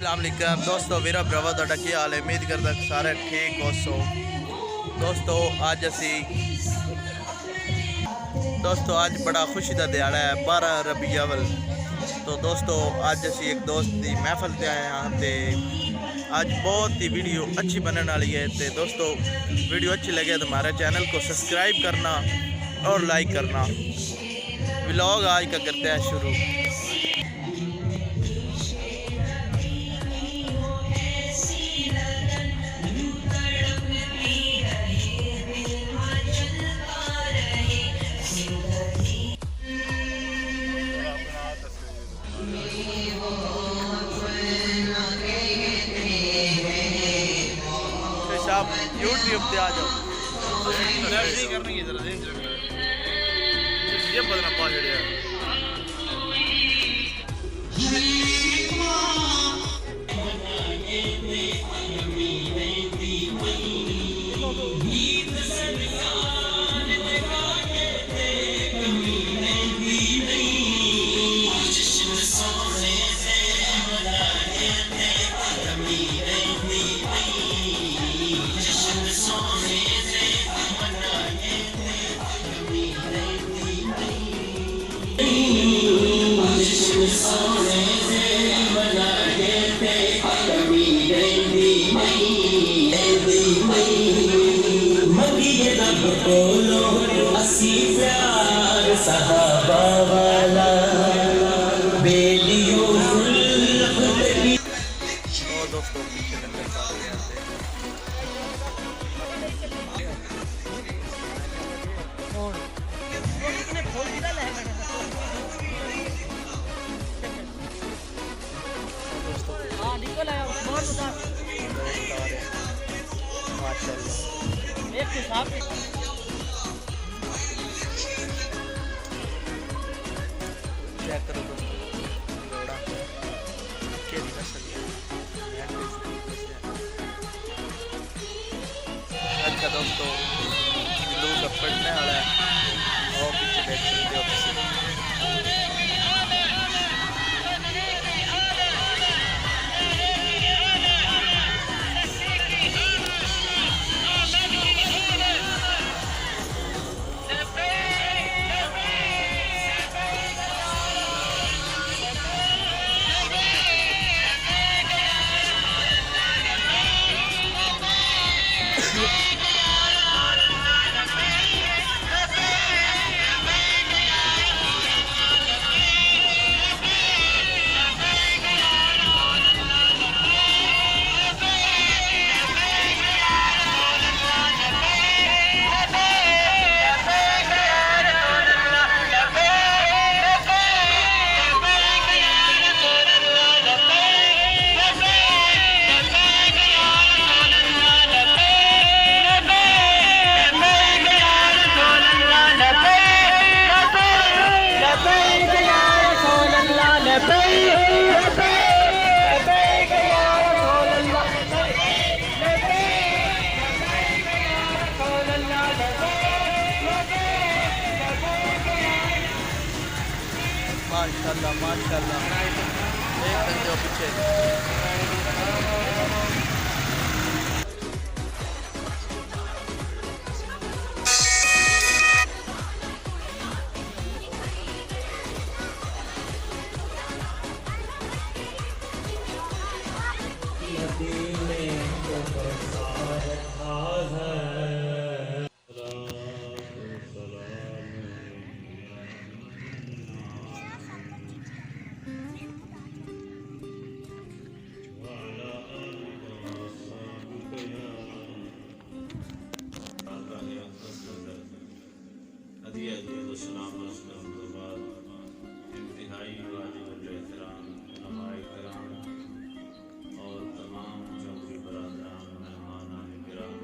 अस्सलाम वालेकुम दोस्तों, मेरा भरावा तुहाडा की हाल है। उम्मीद करदा सारे ठीक हो सो। दोस्तों आज बड़ा खुशी का दिहाड़ा है, 12 रबी अव्वल। तो दोस्तों आज असी एक दोस्त की महफिल ते आए हाँ ते आज बहुत ही वीडियो अच्छी बनने वाली है। तो दोस्तों वीडियो अच्छी लगे तो हमारे चैनल को सब्सक्राइब करना और लाइक करना। व्लॉग आज का करते हैं शुरू। आप यूट्यूब पे आ जाओ। नहीं करनी है, जरा ये बदना पा जड़िया साहबा वाला बेलियो दोस्तों पीछे लंगर सारे माशाल्लाह। चेक करो दोस्तों, घोड़ा केरी नस्ल अच्छा दोस्तों जुलूस अब पड़ने वाला है और पीछे देख सकते हो किसी माशाल्लाह माशाल्लाह। देख सकते हो पीछे इंतहाई वाजिब एहतराम उलमाए किराम और तमाम चौधरी बरादरान मेहमानान किराम,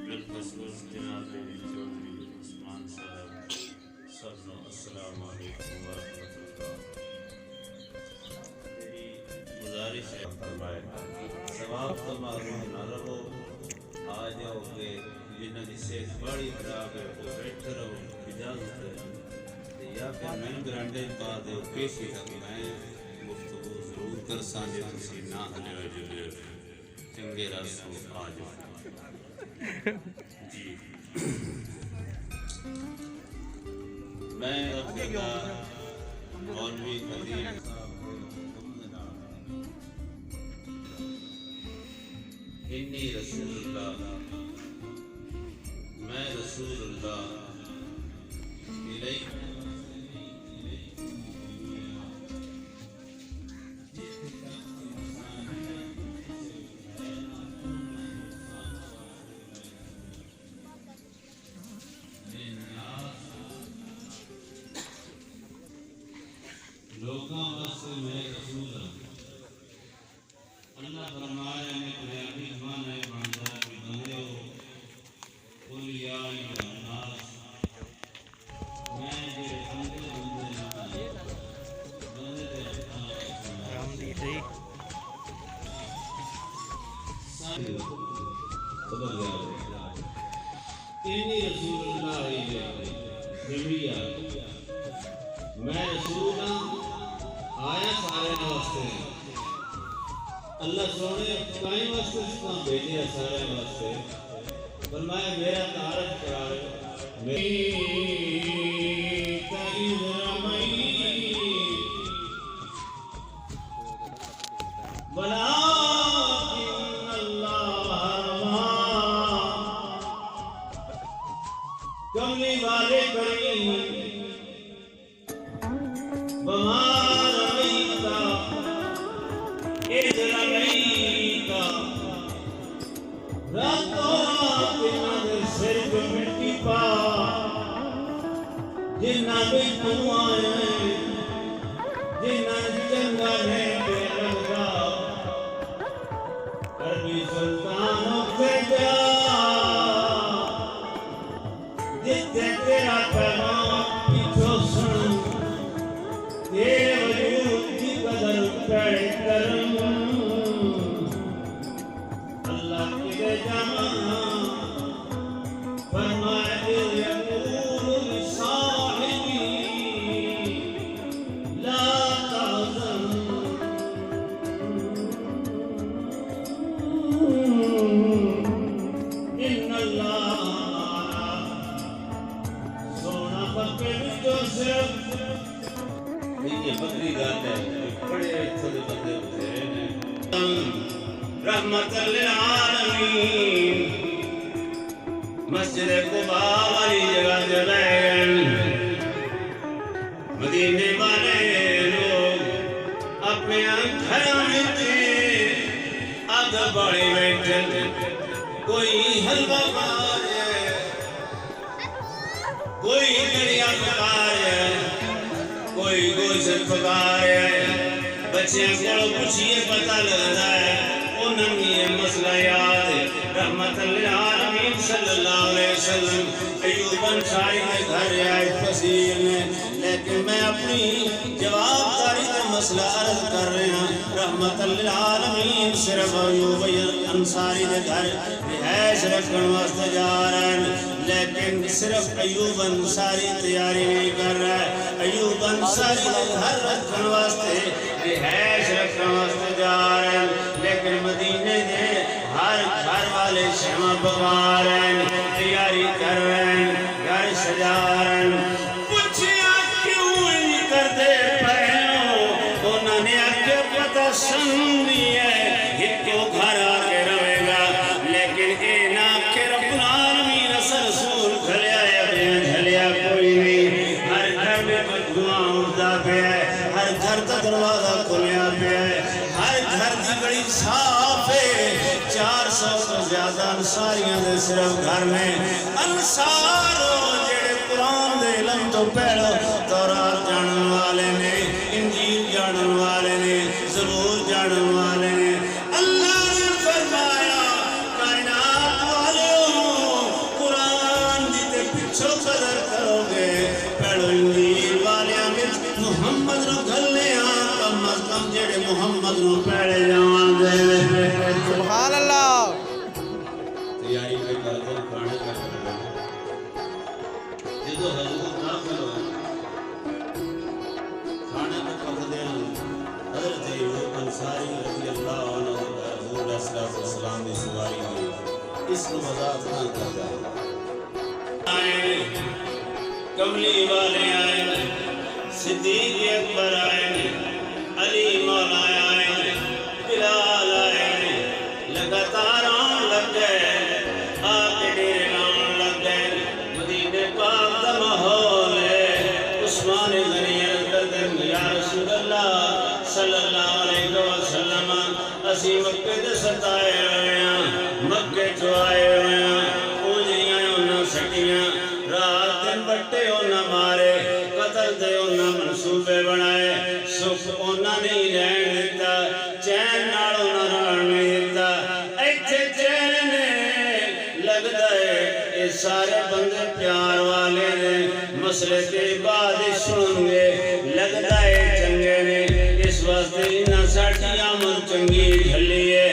बिलखुसूस जनाब चौधरी उस्मान साहब, सबको अस्सलामु अलैकुम व रहमतुल्लाह। मेरी गुजारिश है फरमाए सवाब तो मालूम न रहो, आ जाओगे जिन्हें जिससे बड़ी खराब है तो बैठे रहो, इजाजत है या फिर मैं ग्रांडे पा दे पेश मैं गुफ्तगू जरूर शुक्र साजे तुसी ना हलियो जुलियो चंगे रास्तों आ जाओ जी। मैं अपना मौलवी खलील इन्नी रसूलुल्लाह मैं रसूलुल्लाह इलैक लोगों वास्ते मैं रसूल हूं। अल्लाह फरमाया ने बुनियादी माने बंदा भी बंदे हो कुल या अय्युहन्नास मैं जे बंदे बंदे दे रामदी जी खबर गया इन्नी रसूलुल्लाह जमीया मैं रसूल आया सारे वास्ते अल्लाह सोने काई वास्ते इतना भेजे सारे वास्ते फरमाया मेरा तारफ करा कमली वाले करीम बमार रहीता इधर रहीता रातों रात इन्होंने सिर पे मिट्टी पा जिन्ना भी तू आया जिन्ना चंगा ने बेलगा अरबी सुल्तानों से जा जितने तेरा पैगाम पीछो सुन तेरे वजूद की कदर करम अल्लाह के जमाना फरमाए यकूल साहिबी ला तहज़न इन्नल्लाह सोना पक्के विचों सिर्फ ये बकरी गाते हैं बड़े छोटे बंदे बतेरे ने रहमतुल लिल आलमीन मस्जिद कुबा वाली जगह पे गए मदीने वाले लोग अपने घरों में अग बड़े बैठे कोई हलवा खाए कोई दरिया पकाए कोई गोश्त पकाए बच्चे को पूछिए पता लगता है उन्होंने ये मसला याद है रहमतुल लिल आलमीन सल्लल्लाहु अलैहि वसल्लम अय्यूब अंसारी के घर आए फसील में लेकिन मैं अपनी जवाबदारी का मसला अर्ज कर रहा हूं रहमतुल लिल आलमीन सिर्फ अय्यूब अंसारी के घर रिहाइश रखने वास्ते जा रहे हैं लेकिन सिर्फ अय्यूब अंसारी तैयारी नहीं कर रहा है अय्यूब अंसारी के घर रखने वास्ते रिहाइश रखने वास्ते जा रहे हैं लेकिन मदीने के हर घर वाले शमा पका रहे हैं तैयारी कर रहे हैं घर सजा रहे हैं पूछिया क्यों नहीं करते पे उन्होंने आके पता सुनी है ये क्यों घर आके रहेगा लेकिन ये ना के रब्बुल आलमीन रसूल खलिया झलिया कोई नहीं हर घर में धुआं उड़ता पे है हर घर का दरवाजा खुलिया पे है हर घर की बड़ी साफ है 400 तो ज्यादा अंसारियां दे सिर्फ घर में अंसारों जेड़े कुरान दे इल्म तो पहले तौरात जानने वाले ने इंजील जानने वाले ने ज़बूर जानने वाले ने अल्लाह ने फरमाया कायनात वालों कुरान दी ते पिछो कदर करोगे पहले इंजील वालियां विच मुहम्मद नु गल्ले कम अज कम जेड़े मुहम्मद नु पहले जान दे सुभान अल्लाह तैयारी पे करते खाने का जो हजूर दाखिल हो खाने को पकड़े हजरत अय्यूब انصاری رضی اللہ عنہ حضور علیہ السلام کی سواری میں اس کو مذاق نہ کرتا آئے کملی والے آئے صدیق اکبر آئے علی مولا آئے بلال آئے لگاتار آن لگ گئے آپ ڈیرے آن لگ گئے مدینے پاک دا ماحول ہے عثمان غنی کردن یا رسول اللہ صلی اللہ علیہ وسلم اسی مکے دے ستائے ہوئے ہیں مکے جو آئے ہوئے ہیں اونجیاں انہاں سٹیاں رات دن بٹے انہاں مارے قتل دے انہاں منصوبے بنائے سکھ انہاں نہیں رہن دیتا چین نال انہاں رہن نہیں دیتا ایتھے چین نے لگدا ہے یہ سارے بندے پیار والے نے مسئلے کے بعد سن گے لگدا ہے چنگے نے اس واسطے انہاں ساڈی آمد چنگی جھلی ہے